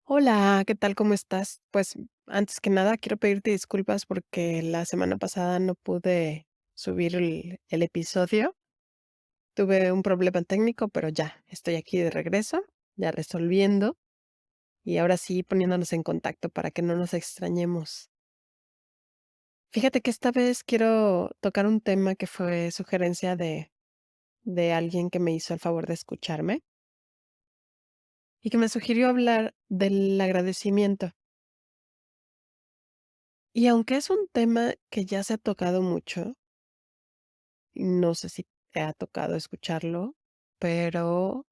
Hola, ¿qué tal? ¿Cómo estás? Pues antes que nada quiero pedirte disculpas porque la semana pasada no pude subir el episodio. Tuve un problema técnico, pero ya estoy aquí de regreso, ya resolviendo y ahora sí poniéndonos en contacto para que no nos extrañemos. Fíjate que esta vez quiero tocar un tema que fue sugerencia de alguien que me hizo el favor de escucharme y que me sugirió hablar del agradecimiento. Y aunque es un tema que ya se ha tocado mucho, no sé si te ha tocado escucharlo, pero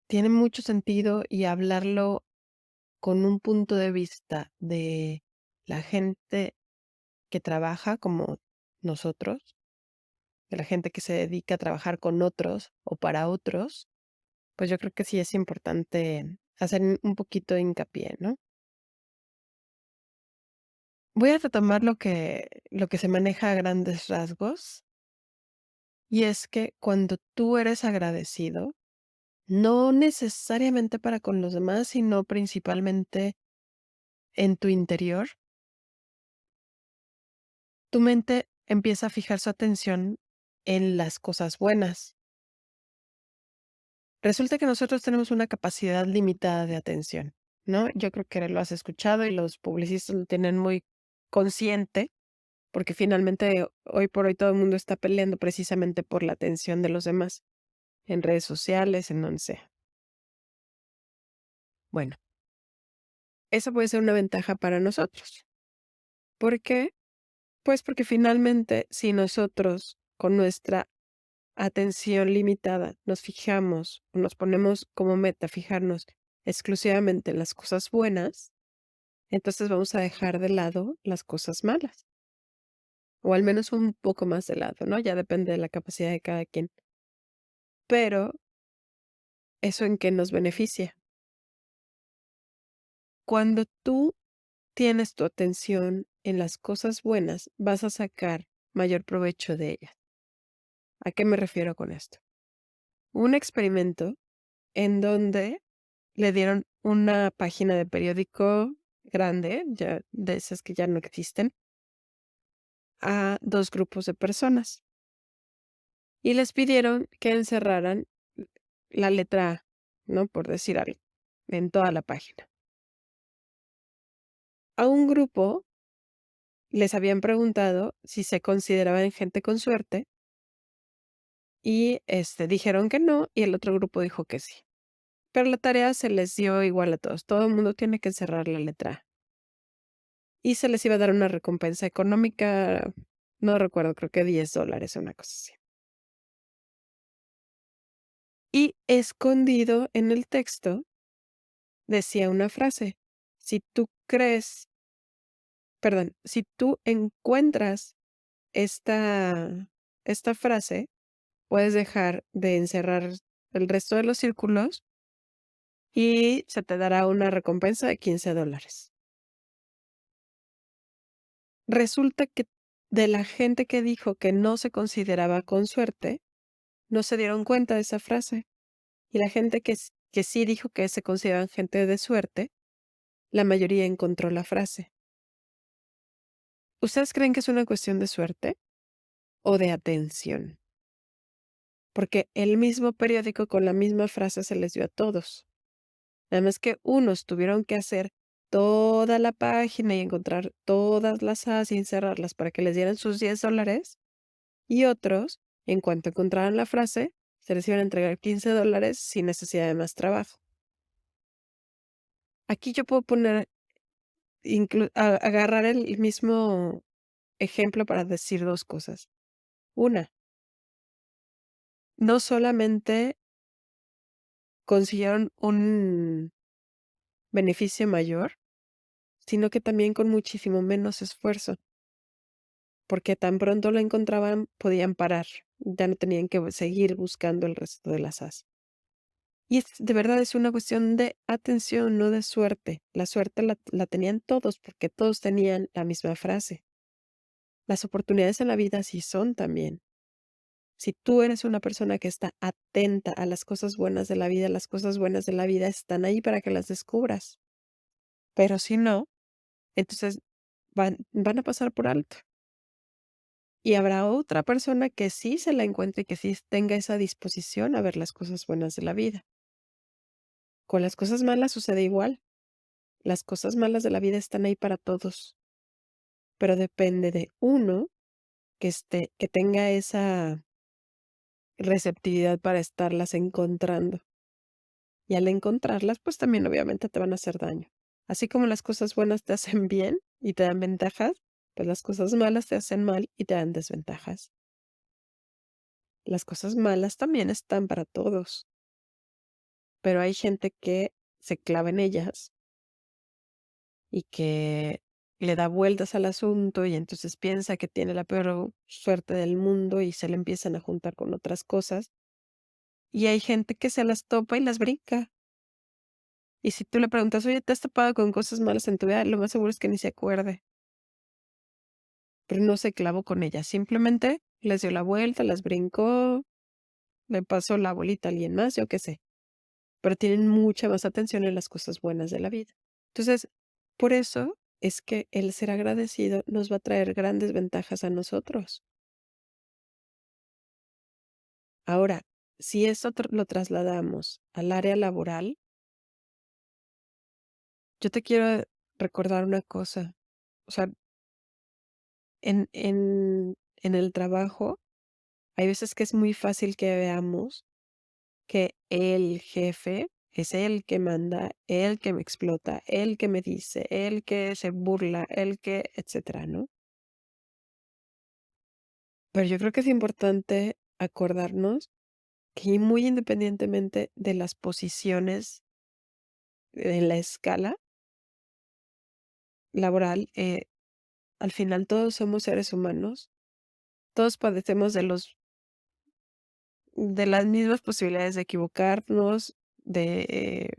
tiene mucho sentido y hablarlo con un punto de vista de la gente que trabaja como nosotros, de la gente que se dedica a trabajar con otros o para otros, pues yo creo que sí es importante hacer un poquito de hincapié, ¿no? Voy a retomar lo que se maneja a grandes rasgos, y es que cuando tú eres agradecido, no necesariamente para con los demás, sino principalmente en tu interior, tu mente empieza a fijar su atención en las cosas buenas. Resulta que nosotros tenemos una capacidad limitada de atención, ¿no? Yo creo que lo has escuchado y los publicistas lo tienen muy consciente, porque finalmente hoy por hoy todo el mundo está peleando precisamente por la atención de los demás, en redes sociales, en donde sea. Bueno, eso puede ser una ventaja para nosotros. ¿Por qué? Pues porque finalmente, si nosotros con nuestra atención limitada nos fijamos, o nos ponemos como meta fijarnos exclusivamente en las cosas buenas, entonces vamos a dejar de lado las cosas malas, o al menos un poco más de lado, ¿no? Ya depende de la capacidad de cada quien. Pero, ¿eso en qué nos beneficia? Cuando tú tienes tu atención en las cosas buenas, vas a sacar mayor provecho de ellas. ¿A qué me refiero con esto? Un experimento en donde le dieron una página de periódico grande, ya de esas que ya no existen, a 2 grupos de personas, y les pidieron que encerraran la letra A, ¿no? Por decir algo, en toda la página. A un grupo les habían preguntado si se consideraban gente con suerte y, dijeron que no, y el otro grupo dijo que sí. Pero la tarea se les dio igual a todos, todo el mundo tiene que encerrar la letra A. Y se les iba a dar una recompensa económica, no recuerdo, creo que $10, una cosa así. Y escondido en el texto decía una frase: si tú crees, perdón, si tú encuentras esta frase, puedes dejar de encerrar el resto de los círculos y se te dará una recompensa de $15. Resulta que de la gente que dijo que no se consideraba con suerte, no se dieron cuenta de esa frase. Y la gente que sí dijo que se consideraban gente de suerte, la mayoría encontró la frase. ¿Ustedes creen que es una cuestión de suerte o de atención? Porque el mismo periódico con la misma frase se les dio a todos. Nada más que unos tuvieron que hacer toda la página y encontrar todas las As y encerrarlas para que les dieran sus $10, y otros, en cuanto encontraran la frase, se les iban a entregar $15 sin necesidad de más trabajo. Aquí yo puedo poner agarrar el mismo ejemplo para decir 2 cosas. Una, no solamente consiguieron un beneficio mayor, sino que también con muchísimo menos esfuerzo, porque tan pronto lo encontraban, podían parar, ya no tenían que seguir buscando el resto de las as. Y es de verdad es una cuestión de atención, no de suerte. La suerte la tenían todos, porque todos tenían la misma frase. Las oportunidades en la vida así son también. Si tú eres una persona que está atenta a las cosas buenas de la vida, las cosas buenas de la vida están ahí para que las descubras. Pero si no, entonces van a pasar por alto. Y habrá otra persona que sí se la encuentre y que sí tenga esa disposición a ver las cosas buenas de la vida. Con las cosas malas sucede igual. Las cosas malas de la vida están ahí para todos, pero depende de uno que tenga esa receptividad para estarlas encontrando. Y al encontrarlas, pues también obviamente te van a hacer daño. Así como las cosas buenas te hacen bien y te dan ventajas, pues las cosas malas te hacen mal y te dan desventajas. Las cosas malas también están para todos, pero hay gente que se clava en ellas y que le da vueltas al asunto y entonces piensa que tiene la peor suerte del mundo y se le empiezan a juntar con otras cosas. Y hay gente que se las topa y las brinca. Y si tú le preguntas: "Oye, ¿te has topado con cosas malas en tu vida?", lo más seguro es que ni se acuerde, pero no se clavó con ellas, simplemente les dio la vuelta, las brincó, le pasó la bolita a alguien más, yo qué sé, pero tienen mucha más atención en las cosas buenas de la vida. Entonces, por eso es que el ser agradecido nos va a traer grandes ventajas a nosotros. Ahora, si eso lo trasladamos al área laboral, yo te quiero recordar una cosa, o sea, en el trabajo hay veces que es muy fácil que veamos que el jefe es el que manda, el que me explota, el que me dice, el que se burla, el que, etcétera, ¿no? Pero yo creo que es importante acordarnos que muy independientemente de las posiciones en la escala laboral, al final todos somos seres humanos, todos padecemos de las mismas posibilidades de equivocarnos, de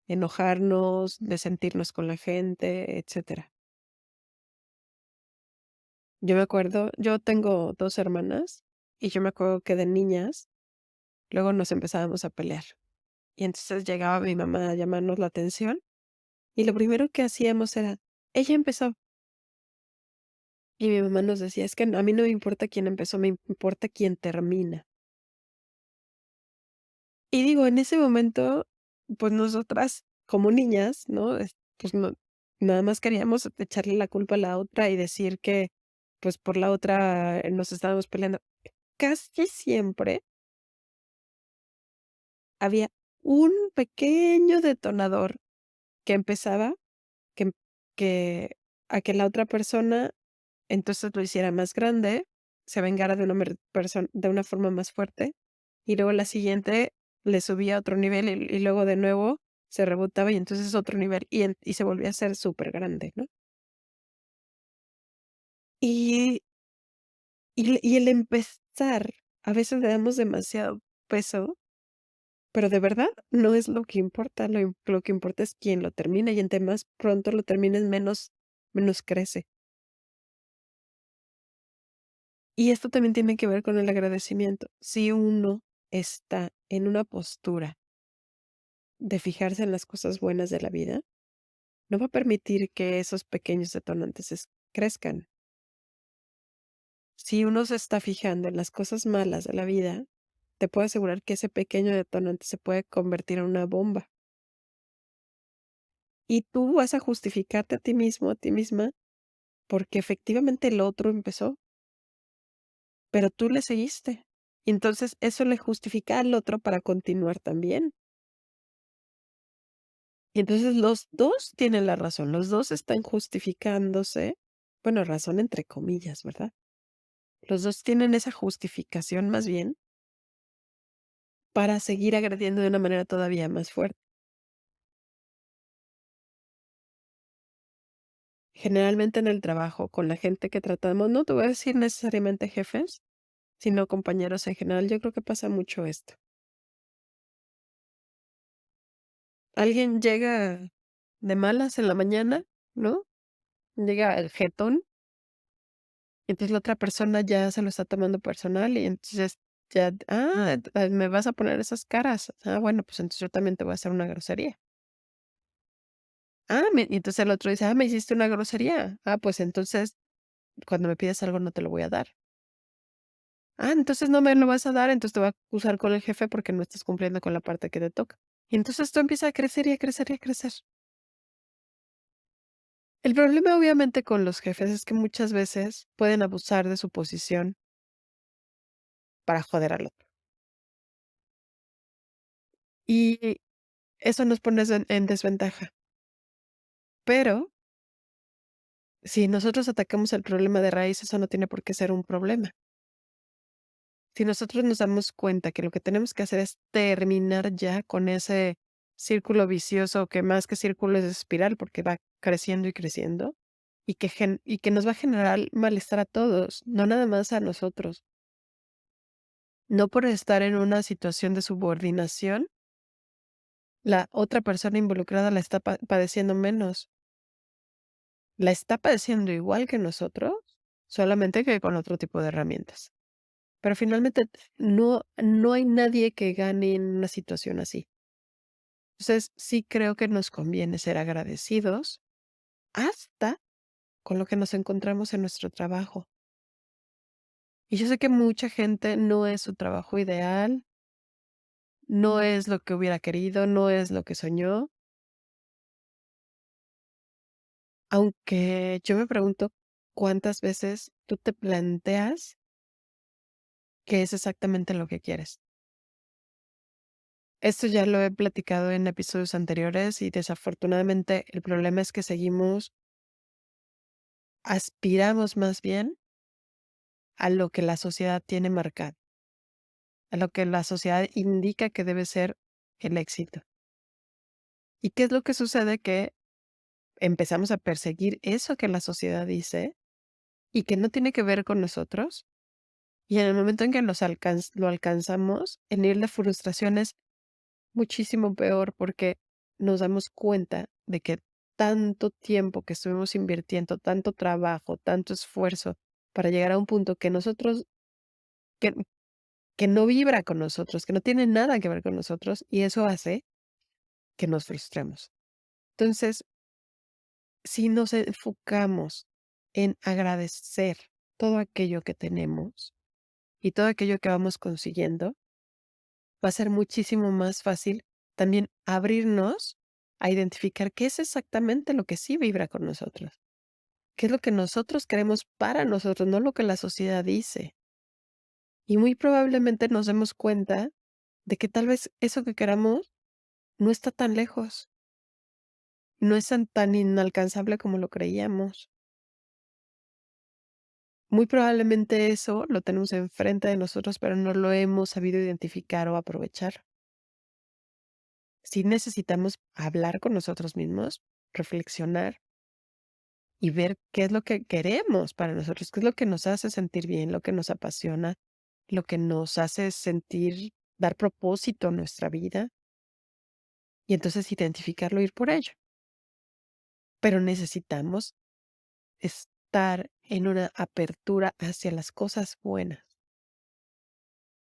enojarnos, de sentirnos con la gente, etcétera. Yo me acuerdo, yo tengo 2 hermanas, y yo me acuerdo que de niñas, luego nos empezábamos a pelear. Y entonces llegaba mi mamá a llamarnos la atención, y lo primero que hacíamos era: "Ella empezó". Y mi mamá nos decía: "Es que a mí no me importa quién empezó, me importa quién termina". Y digo, en ese momento, pues nosotras como niñas, ¿no? Pues no, nada más queríamos echarle la culpa a la otra y decir que, pues por la otra nos estábamos peleando. Casi siempre había un pequeño detonador que empezaba que, que a que la otra persona entonces lo hiciera más grande, se vengara de una de una forma más fuerte, y luego la siguiente le subía a otro nivel y luego de nuevo se rebotaba y entonces otro nivel y se volvía a ser súper grande, ¿no? Y y el empezar, a veces le damos demasiado peso, pero de verdad no es lo que importa, lo que importa es quién lo termina, y entre más pronto lo termines, menos crece. Y esto también tiene que ver con el agradecimiento. Si uno está en una postura de fijarse en las cosas buenas de la vida, no va a permitir que esos pequeños detonantes crezcan. Si uno se está fijando en las cosas malas de la vida, te puedo asegurar que ese pequeño detonante se puede convertir en una bomba. Y tú vas a justificarte a ti mismo, a ti misma, porque efectivamente el otro empezó, pero tú le seguiste. Y entonces eso le justifica al otro para continuar también. Y entonces los 2 tienen la razón, los 2 están justificándose, bueno, razón entre comillas, ¿verdad? Los 2 tienen esa justificación más bien para seguir agrediendo de una manera todavía más fuerte. Generalmente en el trabajo, con la gente que tratamos, no te voy a decir necesariamente jefes, sino compañeros en general, yo creo que pasa mucho esto. Alguien llega de malas en la mañana, ¿no? Llega el jetón, entonces la otra persona ya se lo está tomando personal y entonces ya, me vas a poner esas caras. Ah, bueno, pues entonces yo también te voy a hacer una grosería. Y entonces el otro dice: me hiciste una grosería. Pues entonces cuando me pides algo no te lo voy a dar. Entonces no me lo vas a dar, entonces te voy a acusar con el jefe porque no estás cumpliendo con la parte que te toca. Y entonces esto empieza a crecer y a crecer y a crecer. El problema obviamente con los jefes es que muchas veces pueden abusar de su posición para joder al otro. Y eso nos pone en desventaja. Pero si nosotros atacamos el problema de raíz, eso no tiene por qué ser un problema. Si nosotros nos damos cuenta que lo que tenemos que hacer es terminar ya con ese círculo vicioso, que más que círculo es espiral, porque va creciendo y creciendo, y que nos va a generar malestar a todos, no nada más a nosotros. No por estar en una situación de subordinación, la otra persona involucrada la está padeciendo menos. La está padeciendo igual que nosotros, solamente que con otro tipo de herramientas. Pero finalmente no hay nadie que gane en una situación así. Entonces, sí creo que nos conviene ser agradecidos hasta con lo que nos encontramos en nuestro trabajo. Y yo sé que mucha gente no es su trabajo ideal, no es lo que hubiera querido, no es lo que soñó, aunque yo me pregunto cuántas veces tú te planteas que es exactamente lo que quieres. Esto ya lo he platicado en episodios anteriores y desafortunadamente el problema es que aspiramos más bien a lo que la sociedad tiene marcado, a lo que la sociedad indica que debe ser el éxito. ¿Y qué es lo que sucede? Que empezamos a perseguir eso que la sociedad dice y que no tiene que ver con nosotros. Y en el momento en que lo alcanzamos, el nivel de frustración es muchísimo peor porque nos damos cuenta de que tanto tiempo que estuvimos invirtiendo, tanto trabajo, tanto esfuerzo para llegar a un punto que, que no vibra con nosotros, que no tiene nada que ver con nosotros, y eso hace que nos frustremos. Entonces, si nos enfocamos en agradecer todo aquello que tenemos y todo aquello que vamos consiguiendo, va a ser muchísimo más fácil también abrirnos a identificar qué es exactamente lo que sí vibra con nosotros, qué es lo que nosotros queremos para nosotros, no lo que la sociedad dice. Y muy probablemente nos demos cuenta de que tal vez eso que queramos no está tan lejos, no es tan inalcanzable como lo creíamos. Muy probablemente eso lo tenemos enfrente de nosotros, pero no lo hemos sabido identificar o aprovechar. Sí necesitamos hablar con nosotros mismos, reflexionar y ver qué es lo que queremos para nosotros, qué es lo que nos hace sentir bien, lo que nos apasiona, lo que nos hace sentir, dar propósito a nuestra vida y entonces identificarlo, ir por ello. Pero necesitamos estar en una apertura hacia las cosas buenas.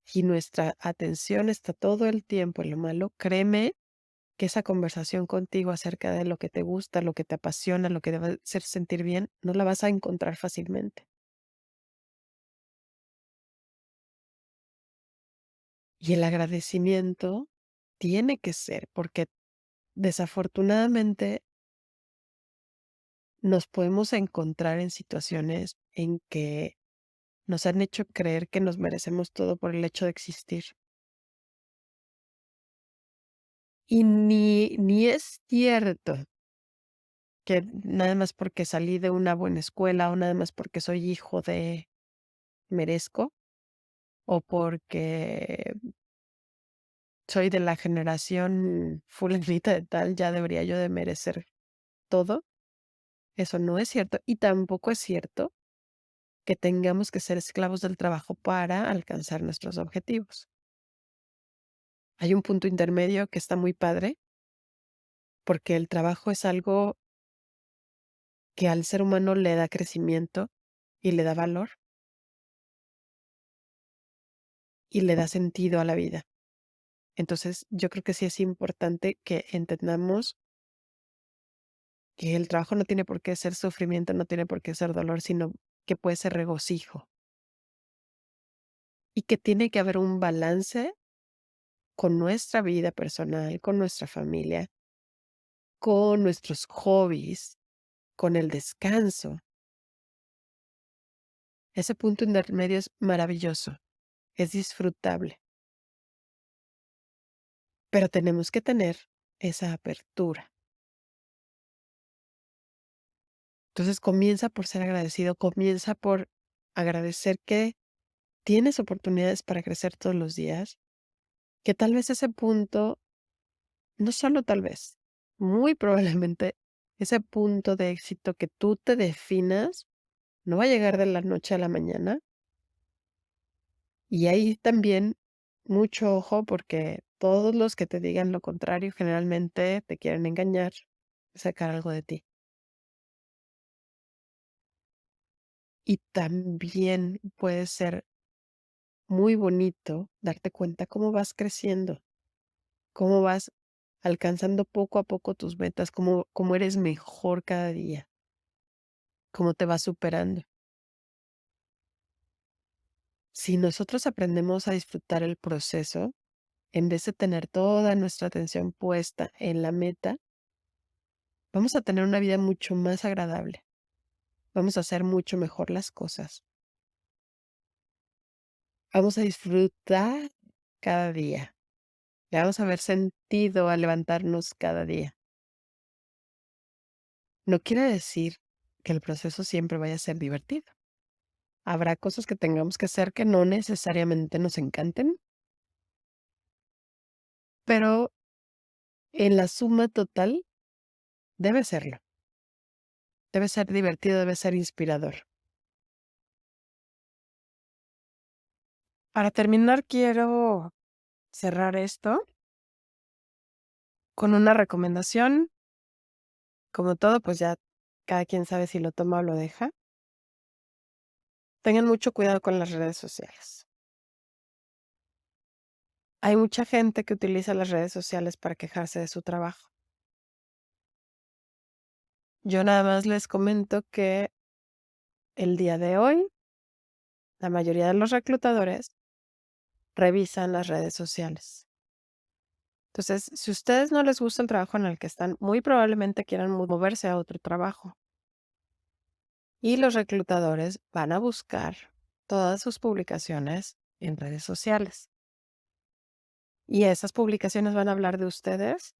Si nuestra atención está todo el tiempo en lo malo, créeme que esa conversación contigo acerca de lo que te gusta, lo que te apasiona, lo que te va a hacer sentir bien, no la vas a encontrar fácilmente. Y el agradecimiento tiene que ser, porque desafortunadamente nos podemos encontrar en situaciones en que nos han hecho creer que nos merecemos todo por el hecho de existir. Y ni es cierto que nada más porque salí de una buena escuela o nada más porque soy hijo de merezco o porque soy de la generación fulanita de tal, ya debería yo de merecer todo. Eso no es cierto. Y tampoco es cierto que tengamos que ser esclavos del trabajo para alcanzar nuestros objetivos. Hay un punto intermedio que está muy padre, porque el trabajo es algo que al ser humano le da crecimiento y le da valor. y le da sentido a la vida. Entonces, yo creo que sí es importante que entendamos que el trabajo no tiene por qué ser sufrimiento, no tiene por qué ser dolor, sino que puede ser regocijo y que tiene que haber un balance con nuestra vida personal, con nuestra familia, con nuestros hobbies, con el descanso. Ese punto intermedio es maravilloso, es disfrutable, pero tenemos que tener esa apertura. Entonces comienza por ser agradecido, comienza por agradecer que tienes oportunidades para crecer todos los días, que tal vez ese punto, no solo tal vez, muy probablemente ese punto de éxito que tú te definas no va a llegar de la noche a la mañana. Y ahí también mucho ojo porque todos los que te digan lo contrario generalmente te quieren engañar, sacar algo de ti. Y también puede ser muy bonito darte cuenta cómo vas creciendo, cómo vas alcanzando poco a poco tus metas, cómo eres mejor cada día, cómo te vas superando. Si nosotros aprendemos a disfrutar el proceso, en vez de tener toda nuestra atención puesta en la meta, vamos a tener una vida mucho más agradable. Vamos a hacer mucho mejor las cosas. Vamos a disfrutar cada día. Le vamos a ver sentido a levantarnos cada día. No quiere decir que el proceso siempre vaya a ser divertido. Habrá cosas que tengamos que hacer que no necesariamente nos encanten, pero en la suma total debe serlo. Debe ser divertido, debe ser inspirador. Para terminar, quiero cerrar esto con una recomendación. Como todo, pues ya cada quien sabe si lo toma o lo deja. Tengan mucho cuidado con las redes sociales. Hay mucha gente que utiliza las redes sociales para quejarse de su trabajo. Yo nada más les comento que el día de hoy, la mayoría de los reclutadores revisan las redes sociales. Entonces, si a ustedes no les gusta el trabajo en el que están, muy probablemente quieran moverse a otro trabajo. Y los reclutadores van a buscar todas sus publicaciones en redes sociales. Y esas publicaciones van a hablar de ustedes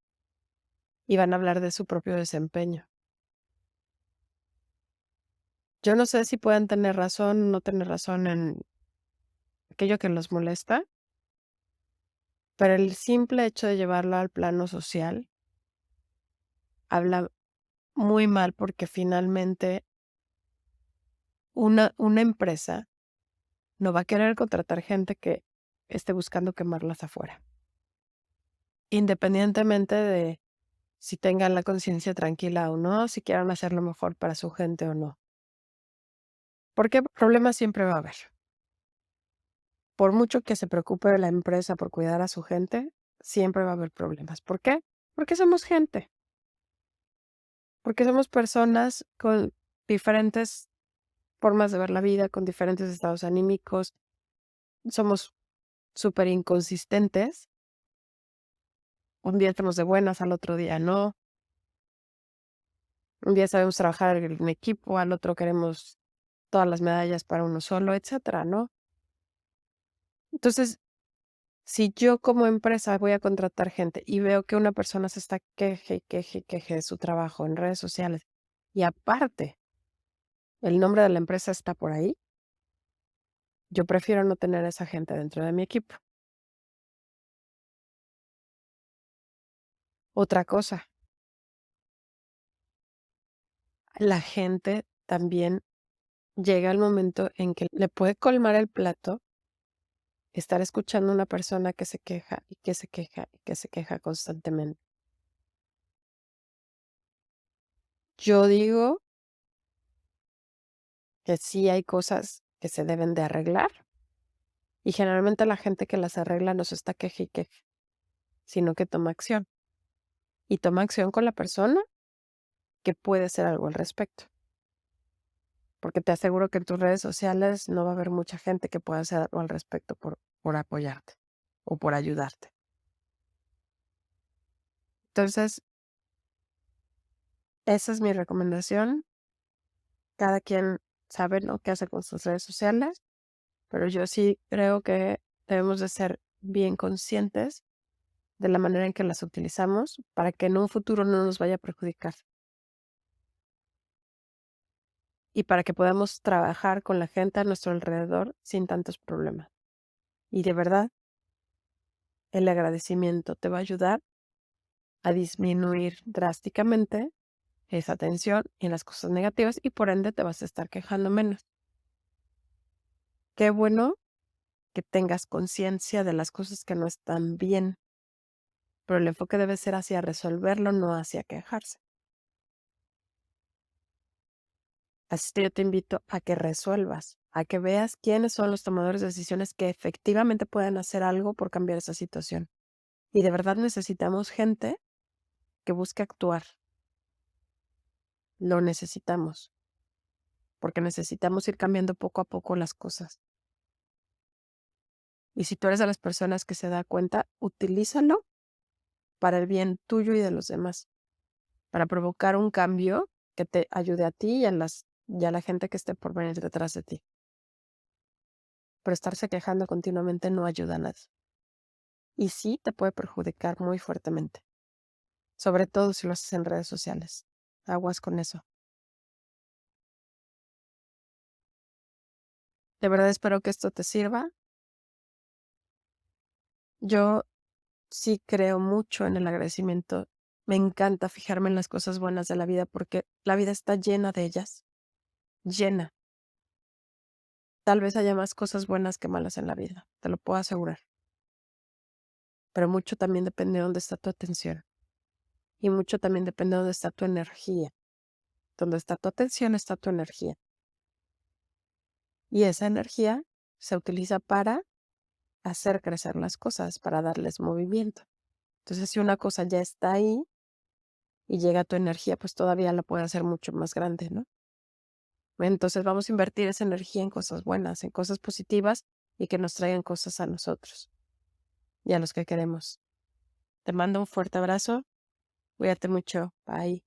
y van a hablar de su propio desempeño. Yo no sé si pueden tener razón o no tener razón en aquello que los molesta, pero el simple hecho de llevarlo al plano social habla muy mal porque finalmente una empresa no va a querer contratar gente que esté buscando quemarlas afuera, independientemente de si tengan la conciencia tranquila o no, si quieran hacer lo mejor para su gente o no. Porque problemas siempre va a haber. Por mucho que se preocupe la empresa por cuidar a su gente, siempre va a haber problemas. ¿Por qué? Porque somos gente, porque somos personas con diferentes formas de ver la vida, con diferentes estados anímicos, somos súper inconsistentes. Un día estamos de buenas, al otro día no. Un día sabemos trabajar en equipo, al otro queremos todas las medallas para uno solo, etcétera, ¿no? Entonces, si yo como empresa voy a contratar gente y veo que una persona se está queje, y queje, y queje de su trabajo en redes sociales y aparte el nombre de la empresa está por ahí, yo prefiero no tener a esa gente dentro de mi equipo. Otra cosa, la gente también llega el momento en que le puede colmar el plato estar escuchando a una persona que se queja y que se queja y que se queja constantemente. Yo digo que sí hay cosas que se deben de arreglar, Y generalmente la gente que las arregla no se está queje y queje, sino que toma acción. Y toma acción con la persona que puede hacer algo al respecto. Porque te aseguro que en tus redes sociales no va a haber mucha gente que pueda hacer algo al respecto por apoyarte o por ayudarte. Entonces, esa es mi recomendación. Cada quien sabe, ¿no?, qué hace con sus redes sociales, pero yo sí creo que debemos de ser bien conscientes de la manera en que las utilizamos para que en un futuro no nos vaya a perjudicar y para que podamos trabajar con la gente a nuestro alrededor sin tantos problemas. Y de verdad, el agradecimiento te va a ayudar a disminuir drásticamente esa tensión y las cosas negativas y por ende te vas a estar quejando menos. Qué bueno que tengas conciencia de las cosas que no están bien, pero el enfoque debe ser hacia resolverlo, no hacia quejarse. Así que yo te invito a que resuelvas, a que veas quiénes son los tomadores de decisiones que efectivamente pueden hacer algo por cambiar esa situación. Y de verdad necesitamos gente que busque actuar. Lo necesitamos, porque necesitamos ir cambiando poco a poco las cosas. Y si tú eres de las personas que se da cuenta, utilízalo para el bien tuyo y de los demás, para provocar un cambio que te ayude a ti y a la gente que esté por venir detrás de ti. Pero estarse quejando continuamente no ayuda a nadie. Y sí te puede perjudicar muy fuertemente, sobre todo si lo haces en redes sociales. Aguas con eso. De verdad espero que esto te sirva. Yo sí creo mucho en el agradecimiento. Me encanta fijarme en las cosas buenas de la vida porque la vida está llena de ellas, llena. Tal vez haya más cosas buenas que malas en la vida, te lo puedo asegurar. Pero mucho también depende de dónde está tu atención. Y mucho también depende de dónde está tu energía. Donde está tu atención está tu energía. Y esa energía se utiliza para hacer crecer las cosas, para darles movimiento. Entonces, si una cosa ya está ahí y llega a tu energía, pues todavía la puede hacer mucho más grande, ¿no? Entonces vamos a invertir esa energía en cosas buenas, en cosas positivas y que nos traigan cosas a nosotros y a los que queremos. Te mando un fuerte abrazo. Cuídate mucho. Bye.